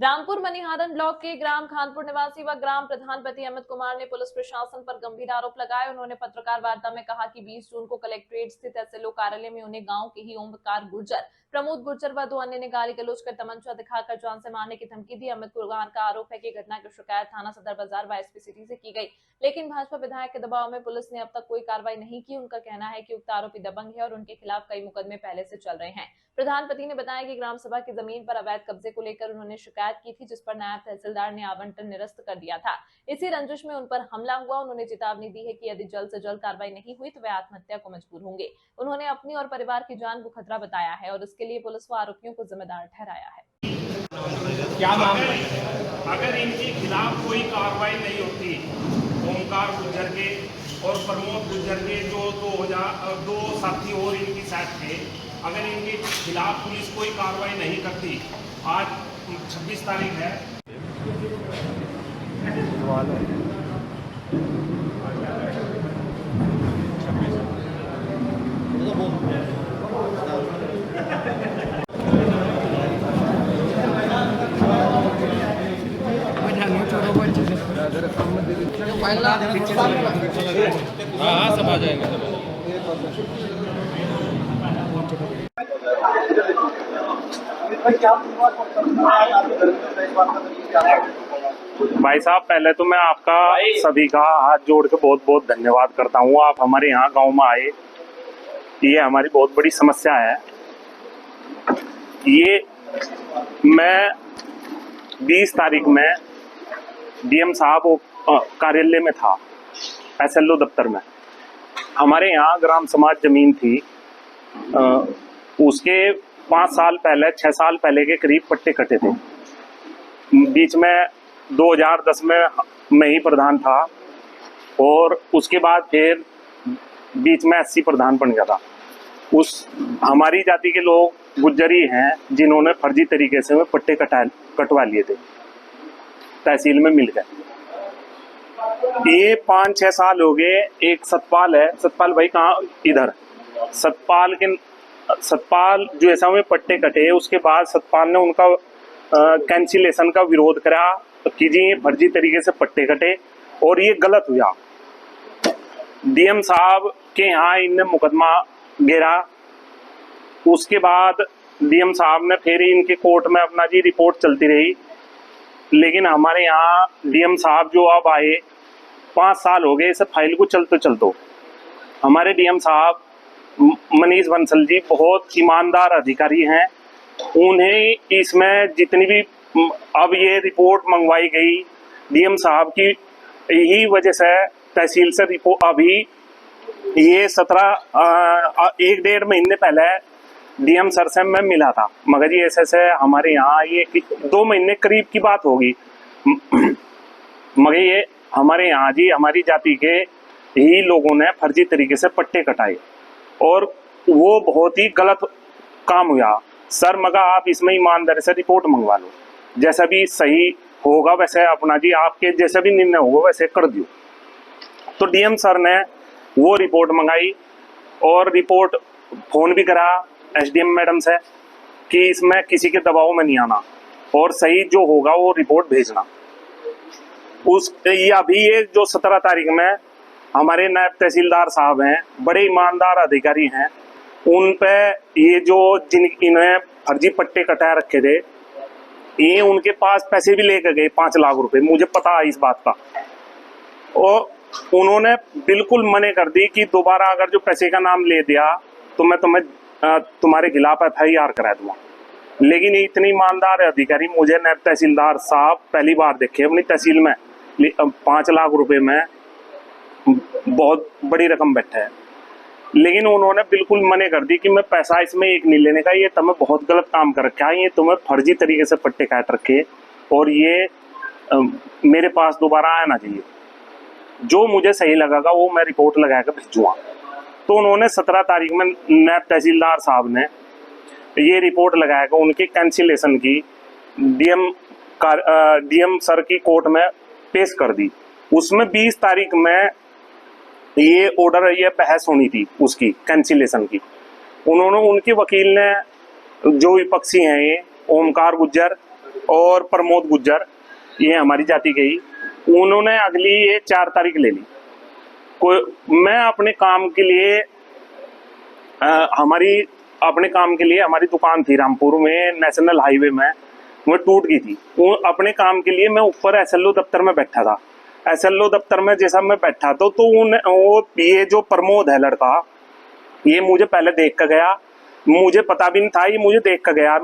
Rampur Maniharan block के ग्राम खानपुर निवासी व ग्राम प्रधान पति अमित कुमार ने पुलिस प्रशासन पर गंभीर आरोप लगाए। उन्होंने पत्रकार वार्ता में कहा कि 20 जून को कलेक्ट्रेट स्थित एसएलओ कार्यालय में उन्हें गांव के ही ओमकार गुर्जर, प्रमोद गुर्जर व 2 अन्य ने गाली गलौज कर तमंचा दिखाकर जान से मारने की धमकी दी। अमित कुमार का आरोप है कि घटना की शिकायत थाना सदर बाजार व एसपी सिटी से की गई, लेकिन भाजपा विधायक के दबाव में पुलिस ने अब तक कोई कार्रवाई नहीं की। उनका कहना है कि उक्त आरोपी दबंग है और उनके खिलाफ कई मुकदमे पहले से चल रहे हैं। प्रधानपति ने बताया कि ग्राम सभा की जमीन पर अवैध कब्जे को लेकर उन्होंने शिकायत की थी, जिस पर नायब तहसीलदार ने आवंटन निरस्त कर दिया था। इसी रंजिश में उन पर हमला हुआ। उन्होंने चेतावनी दी है कि यदि जल्द से जल्द कार्रवाई नहीं हुई तो वे आत्महत्या को मजबूर होंगे। उन्होंने अपनी और परिवार की जान को खतरा बताया है और इसके लिए पुलिस व आरोपियों को जिम्मेदार ठहराया है। क्या मामला अगर इनके खिलाफ कोई कार्रवाई नहीं होती, ओमकार गुर्जर के और प्रमोद गुर्जर के जो दो साथी और इनकी साथ थे, अगर इनके खिलाफ पुलिस कोई कार्रवाई नहीं करती, आज 26 तारीख है। हाँ सब आ जाएंगे। भाई साहब, पहले तो मैं आपका सभी का हाथ जोड़ के बहुत बहुत धन्यवाद करता हूँ। आप हमारे यहाँ गांव में आए, ये हमारी बहुत बड़ी समस्या है। ये मैं 20 तारीख में डीएम साहब कार्यालय में था, एसएलओ दफ्तर में। हमारे यहाँ ग्राम समाज जमीन थी, उसके 5 साल पहले 6 साल पहले के करीब पट्टे कटे थे। बीच में 2010 में मैं ही प्रधान था और उसके बाद फिर बीच में एससी प्रधान बन गया था। उस हमारी जाति के लोग गुज्जरी हैं जिन्होंने फर्जी तरीके से पट्टे कटवा लिए थे, तहसील में मिल गए। ये 5-6 साल हो गए। एक सतपाल है, सतपाल भाई कहाँ, इधर सतपाल जो ऐसा में पट्टे कटे, उसके बाद सतपाल ने उनका कैंसिलेशन का विरोध करा कि जी ये फर्जी तरीके से पट्टे कटे और ये गलत हुआ। डीएम साहब के यहाँ इनने मुकदमा घेरा। उसके बाद डीएम साहब ने फिर इनके कोर्ट में अपना जी रिपोर्ट चलती रही, लेकिन हमारे यहाँ डीएम साहब जो अब आए, 5 साल हो गए इस फाइल को चलते हमारे डीएम साहब मनीष बंसल जी बहुत ईमानदार अधिकारी हैं। उन्हें इसमें जितनी भी अब ये रिपोर्ट मंगवाई गई डीएम साहब की यही वजह से तहसील से रिपोर्ट अभी ये 1-1.5 महीने पहले डीएम सर से मैं मिला था, मगर ये ऐसे हमारे यहाँ ये 2 महीने करीब की बात होगी, मगर ये हमारे यहाँ जी हमारी जाति के ही लोगों ने फर्जी तरीके से पट्टे कटाए और वो बहुत ही गलत काम हुआ। सर मगर आप इसमें ईमानदारी से रिपोर्ट मंगवा लो, जैसा भी सही होगा वैसे अपना जी आपके जैसा भी निर्णय होगा वैसे कर दियो। तो डीएम सर ने वो रिपोर्ट मंगाई और रिपोर्ट फोन भी करा एसडीएम मैडम से कि इसमें किसी के दबाव में नहीं आना और सही जो होगा वो रिपोर्ट भेजना। अभी ये जो 17 तारीख में हमारे नायब तहसीलदार साहब हैं, बड़े ईमानदार अधिकारी हैं, उन पे ये जो इन्हें फर्जी पट्टे कटा रखे थे, ये उनके पास पैसे भी लेकर गए 5 लाख रुपए, मुझे पता है इस बात का। और उन्होंने बिल्कुल मने कर दी कि दोबारा अगर जो पैसे का नाम ले दिया तो मैं तुम्हारे खिलाफ FIR करा दूंगा। लेकिन ये इतनी ईमानदार अधिकारी मुझे नायब तहसीलदार साहब पहली बार देखे अपनी तहसील में। 5 लाख रुपए में बहुत बड़ी रकम बैठा है, लेकिन उन्होंने बिल्कुल मने कर दी कि मैं पैसा इसमें एक नहीं लेने का, ये तुम्हें बहुत गलत काम कर रखा है, ये तुम्हें फर्जी तरीके से पट्टे काट रखे और ये मेरे पास दोबारा आना चाहिए। जो मुझे सही लगेगा वो मैं रिपोर्ट लगा कर भेजूँगा। तो उन्होंने 17 तारीख में नायब तहसीलदार साहब ने ये रिपोर्ट लगाकर उनके कैंसिलेशन की डीएम सर की कोर्ट में पेश कर दी। उसमें 20 तारीख में ये ऑर्डर, ये बहस होनी थी उसकी कैंसिलेशन की। उनके वकील ने, जो विपक्षी हैं ये ओमकार गुर्जर और प्रमोद गुज्जर, ये हमारी जाति के ही, उन्होंने अगली ये 4 तारीख ले ली। मैं अपने काम के लिए हमारी दुकान थी रामपुर में, नेशनल हाईवे में, वो टूट गई थी। वो अपने काम के लिए मैं ऊपर एसएलओ दफ्तर में बैठा था। एसएलओ दफ्तर में जैसा मैं बैठा तो ये जो प्रमोद है लड़का, ये मुझे पहले देख कर गया, मुझे पता भी नहीं था, ये मुझे देख कर गया।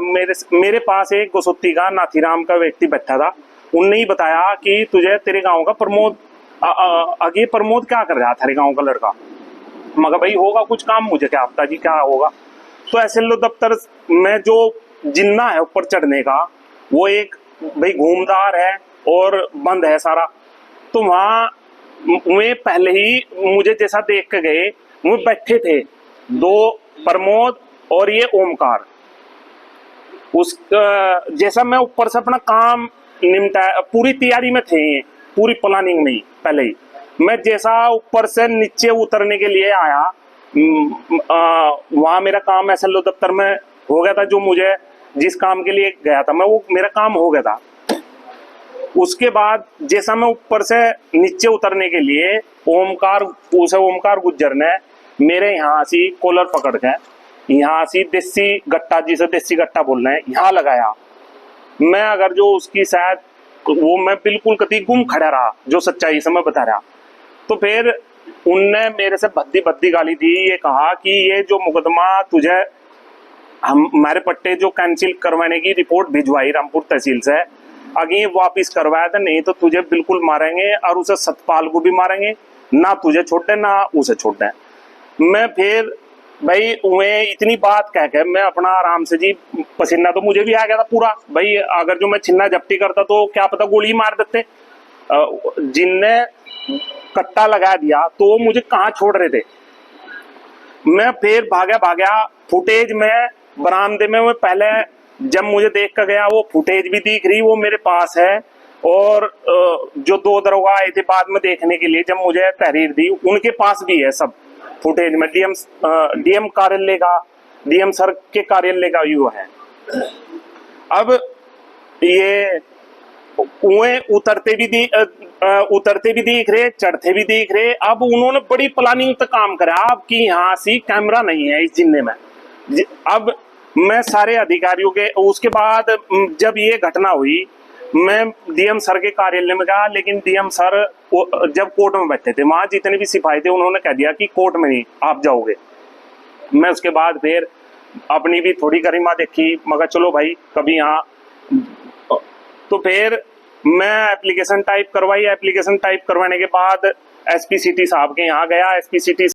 मेरे पास एक गोसुत्ती का नाथीराम का व्यक्ति बैठा था, उनने ही बताया कि तुझे तेरे गांव का प्रमोद आगे प्रमोद क्या कर रहा था, तेरे गांव का लड़का। मगर भाई होगा कुछ काम, मुझे क्या पता जी क्या होगा। तो एसएलओ दफ्तर में जो जिन्ना है ऊपर चढ़ने का, वो एक भाई घूमदार है और बंद है सारा। तो वहां वे पहले ही मुझे जैसा देख के गए, वो बैठे थे 2 प्रमोद और ये ओमकार। उस जैसा मैं ऊपर से अपना काम निपटा, पूरी तैयारी में थे, पूरी प्लानिंग में ही पहले ही मैं जैसा ऊपर से नीचे उतरने के लिए आया, वहां मेरा काम एसएलओ दफ्तर में हो गया था। जो मुझे जिस काम के लिए गया था मैं, वो मेरा काम हो गया था। उसके बाद जैसा मैं ऊपर से नीचे उतरने के लिए ओमकार गुज्जर ने मेरे यहाँ से कॉलर पकड़ के यहाँ से देसी गट्टा, जिसे देसी गट्टा बोल रहे हैं, यहाँ लगाया। मैं अगर जो उसकी शायद वो मैं बिल्कुल कति गुम खड़ा रहा, जो सच्चाई से मैं बता रहा। तो फिर उनने मेरे से भद्दी गाली दी, ये कहा कि ये जो मुकदमा तुझे हमारे पट्टे जो कैंसिल करवाने की रिपोर्ट भिजवाई रामपुर तहसील से, अगे वापिस करवाया था, नहीं तो तुझे बिल्कुल मारेंगे और उसे सतपाल को भी मारेंगे, ना तुझे छोड़े ना उसे छोड़े। मैं फिर भाई उन्हें इतनी बात कह के मैं अपना आराम से जी, पसीना तो मुझे भी आ गया था पूरा भाई। अगर जो मैं छिन्ना झपटी करता तो क्या पता गोली मार देते। जिनने कट्टा लगा दिया तो मुझे कहाँ छोड़ रहे थे। मैं फिर भागा फुटेज में बरामदे में, मैं पहले जब मुझे देख कर गया, वो फुटेज भी दिख रही, वो मेरे पास है। और जो 2 दरोगा आए थे बाद में देखने के लिए, जब मुझे तहरीर दी, उनके पास भी है सब फुटेज में। डीएम कार्यालय का, डीएम सर के कार्यालय का व्यू है। अब ये कुएं उतरते भी दिख रहे, चढ़ते भी दिख रहे। अब उन्होंने बड़ी प्लानिंग तक काम करा, अब कि यहाँ से कैमरा नहीं है इस जिन्ने में। अब मैं सारे अधिकारियों के, उसके बाद जब ये घटना हुई, मैं डीएम सर के कार्यालय में गया, लेकिन डीएम सर जब कोर्ट में बैठे थे, वहां जितने भी सिपाही थे उन्होंने कह दिया कि कोर्ट में नहीं आप जाओगे। मैं उसके बाद फिर अपनी भी थोड़ी गरिमा देखी, मगर चलो भाई कभी यहाँ। तो फिर मैं एप्लीकेशन टाइप करवाई। एप्लीकेशन टाइप करवाने के बाद एसपी सिटी साहब के यहाँ गया। SP city